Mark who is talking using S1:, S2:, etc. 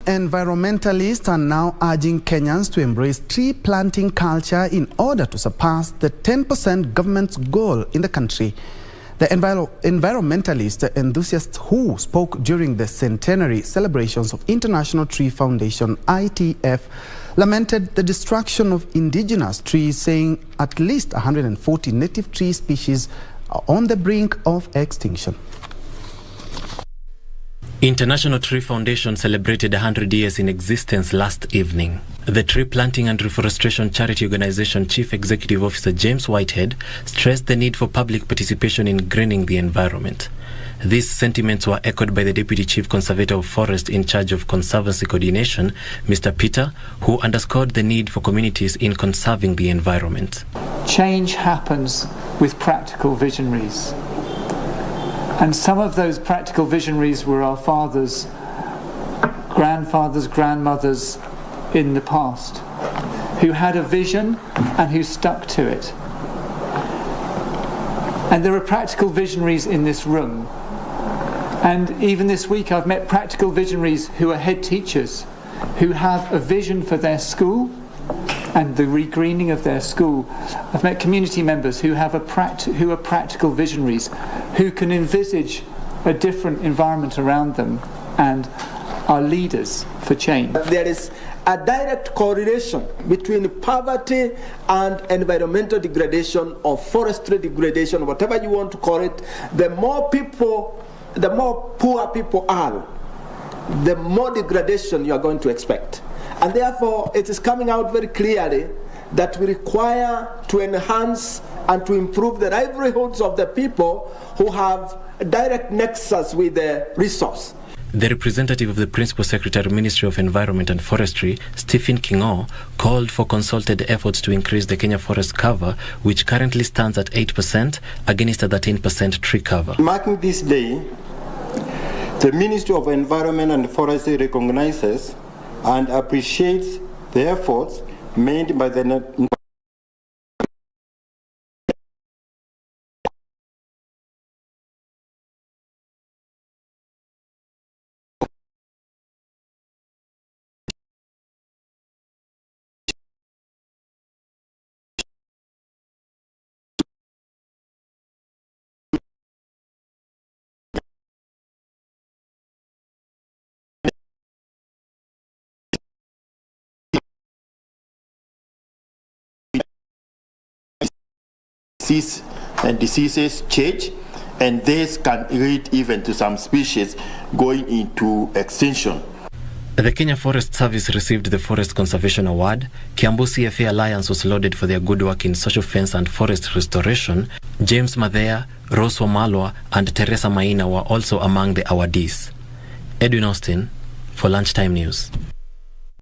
S1: Environmentalists are now urging Kenyans to embrace tree planting culture in order to surpass the 10% government's goal in the country. The environmentalist enthusiasts who spoke during the centenary celebrations of International Tree Foundation (ITF) lamented the destruction of indigenous trees, saying at least 140 native tree species are on the brink of extinction.
S2: International Tree Foundation celebrated 100 years in existence last evening. The Tree Planting and Reforestation Charity Organization Chief Executive Officer James Whitehead stressed the need for public participation in greening the environment. These sentiments were echoed by the Deputy Chief Conservator of Forest in charge of Conservancy Coordination, Mr. Peter, who underscored the need for communities in conserving the environment.
S3: Change happens with practical visionaries. And some of those practical visionaries were our fathers, grandfathers, grandmothers in the past, who had a vision and who stuck to it. And there are practical visionaries in this room. And even this week I've met practical visionaries who are head teachers, who have a vision for their school and the regreening of their school. I've met community members who are practical visionaries, who can envisage a different environment around them and are leaders for change.
S4: There is a direct correlation between poverty and environmental degradation or forestry degradation, whatever you want to call it. The more poor people are, the more degradation you are going to expect. And therefore, it is coming out very clearly that we require to enhance and to improve the livelihoods of the people who have a direct nexus with the resource.
S2: The representative of the Principal Secretary, Ministry of Environment and Forestry, Stephen Kingo, called for consulted efforts to increase the Kenya forest cover, which currently stands at 8% against a 13% tree cover.
S5: Marking this day, the Ministry of Environment and Forestry recognizes and appreciates the efforts made by the diseases change, and this can lead even to some species going into extinction.
S2: The Kenya Forest Service received the Forest Conservation Award. Kiambu CFA Alliance was lauded for their good work in social fence and forest restoration. James Madhea, Rose Wamalwa, and Teresa Maina were also among the awardees. Edwin Austin for Lunchtime News.